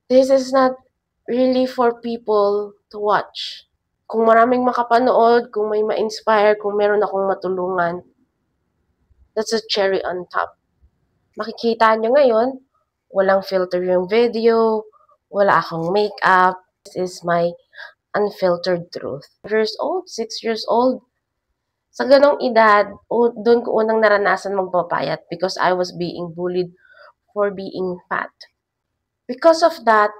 This is not really for people to watch. Kung maraming makapanood, kung may ma-inspire, kung meron akong matulungan, that's a cherry on top. Makikita nyo ngayon, walang filter yung video, wala akong makeup. This is my unfiltered truth. 5 years old, 6 years old, sa ganong edad, doon ko unang naranasan magpapayat because I was being bullied for being fat. Because of that,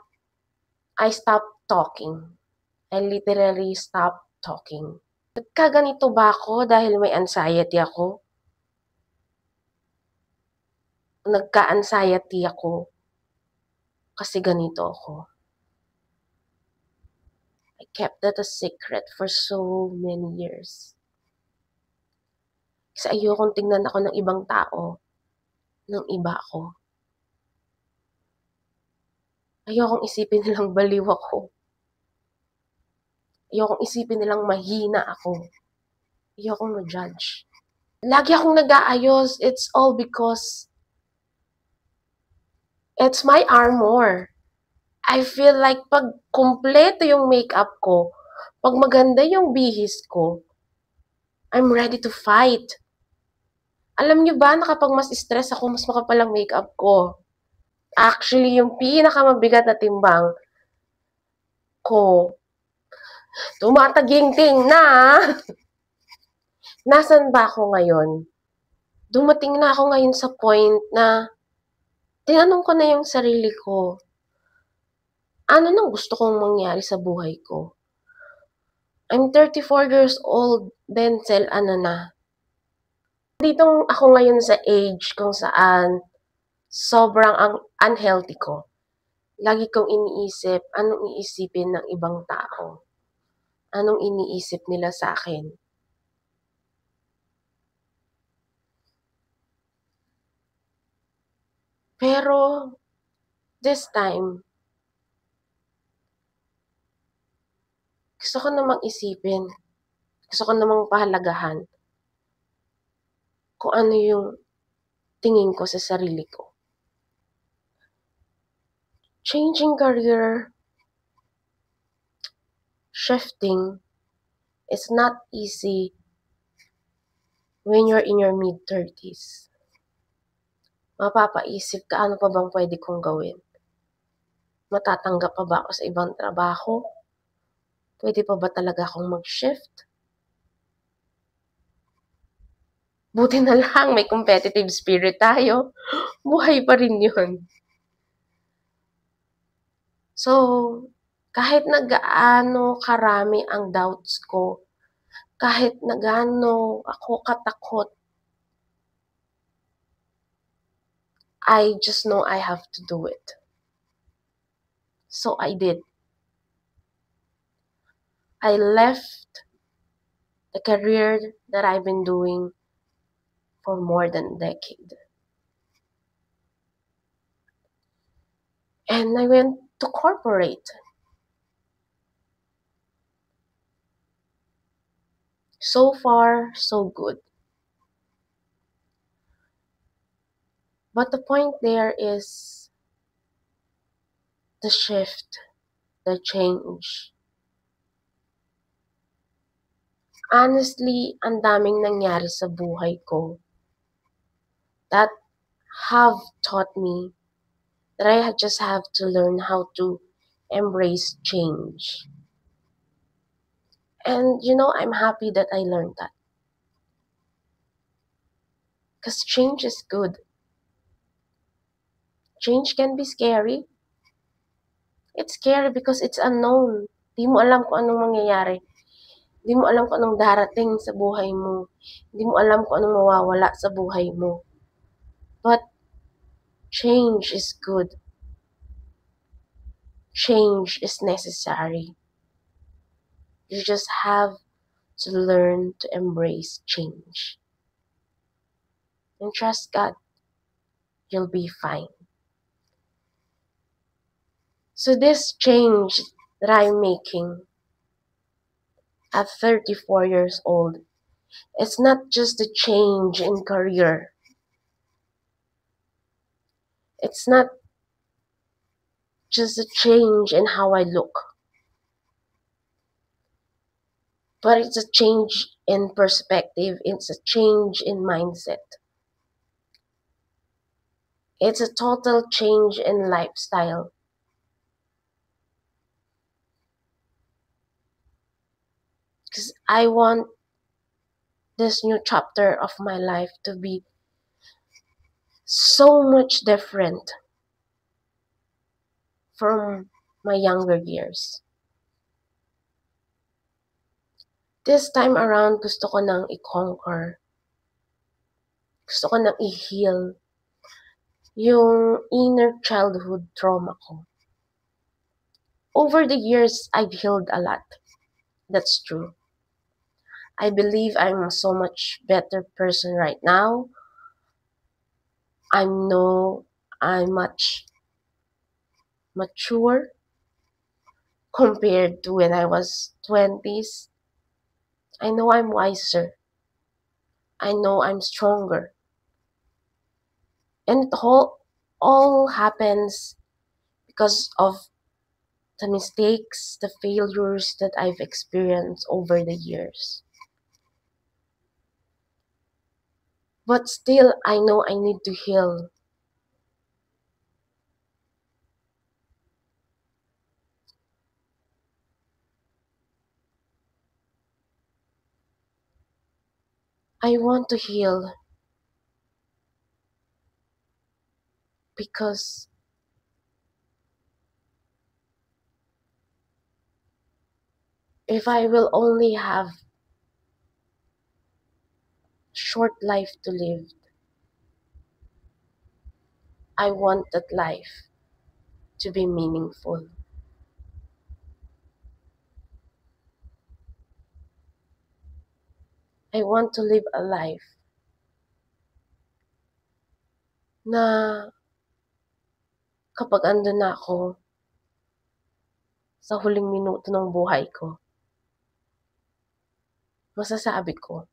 I stopped talking. I literally stopped talking. Nagkaganito ba ako dahil may anxiety ako? Nagka-anxiety ako kasi ganito ako. I kept that a secret for so many years. Kasi ayokong tingnan ako ng ibang tao, ng iba ako. Ayokong isipin nilang baliw ako. Ayokong isipin nilang mahina ako. Ayokong ma-judge. Lagi akong nag-aayos. It's all because it's my armor. I feel like pag kumpleto yung makeup ko, pag maganda yung bihis ko, I'm ready to fight. Alam nyo ba na kapag mas stress ako, mas makapal ang makeup ko? Actually, yung pinakamabigat na timbang ko, tumataginting na. Nasaan ba ako ngayon? Dumating na ako ngayon sa point na tinanong ko na yung sarili ko, ano nang gusto kong mangyari sa buhay ko? I'm 34 years old, Denzel, ano na? Dito ako ngayon sa age kung saan sobrang unhealthy ko. Lagi kong iniisip, anong iisipin ng ibang tao? Anong iniisip nila sa akin? Pero, this time, gusto ko namang isipin, gusto ko namang pahalagahan kung ano yung tingin ko sa sarili ko. Changing career, shifting, is not easy when you're in your mid-30s. Mapapaisip ka, ano pa bang pwede kong gawin? Matatanggap pa ba ako sa ibang trabaho? Pwede pa ba talaga akong mag-shift? Buti na lang may competitive spirit tayo. Buhay pa rin yun. So, kahit na gaano karami ang doubts ko, kahit na gaano ako katakot, I just know I have to do it. So I did. I left the career that I've been doing for more than a decade. And I went to corporate. So far, so good. But the point there is the shift, the change. Honestly, ang daming nangyari sa buhay ko that have taught me that I just have to learn how to embrace change. And I'm happy that I learned that. Because change is good. Change can be scary. It's scary because it's unknown. Di mo alam kung anong mangyayari. Di mo alam kung anong darating sa buhay mo. Di mo alam kung anong mawawala sa buhay mo. But change is good. Change is necessary. You just have to learn to embrace change. And trust God. You'll be fine. So this change that I'm making at 34 years old, it's not just a change in career. It's not just a change in how I look, but it's a change in perspective, it's a change in mindset. It's a total change in lifestyle. Because I want this new chapter of my life to be so much different from my younger years. This time around, gusto ko nang i-conquer. Gusto ko nang i-heal yung inner childhood trauma ko. Over the years, I've healed a lot. That's true. I believe I'm a so much better person right now. I'm much mature compared to when I was 20s. I know I'm wiser. I know I'm stronger. And all happens because of the mistakes, the failures that I've experienced over the years. But still, I know I need to heal. I want to heal because if I will only have short life to live, I want that life to be meaningful. I want to live a life na kapag andun na ako sa huling minuto ng buhay ko, masasabi ko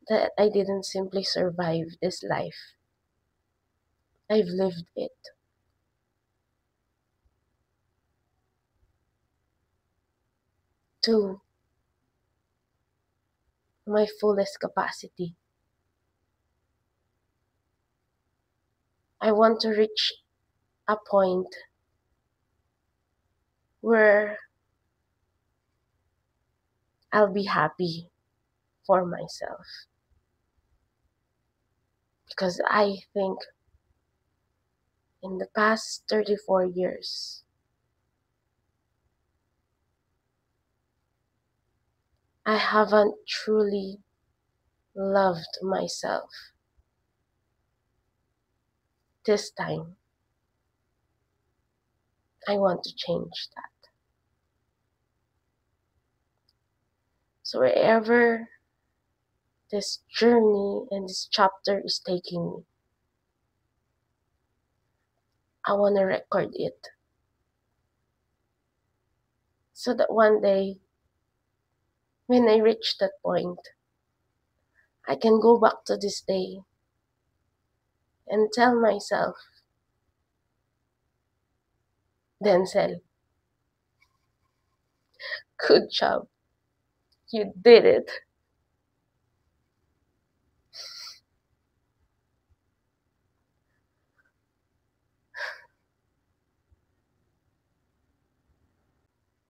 that I didn't simply survive this life. I've lived it to my fullest capacity. I want to reach a point where I'll be happy for myself. Because I think in the past 34 years, I haven't truly loved myself. This time, I want to change that. So wherever this journey and this chapter is taking me, I want to record it. So that one day, when I reach that point, I can go back to this day and tell myself, Denzel, good job. You did it.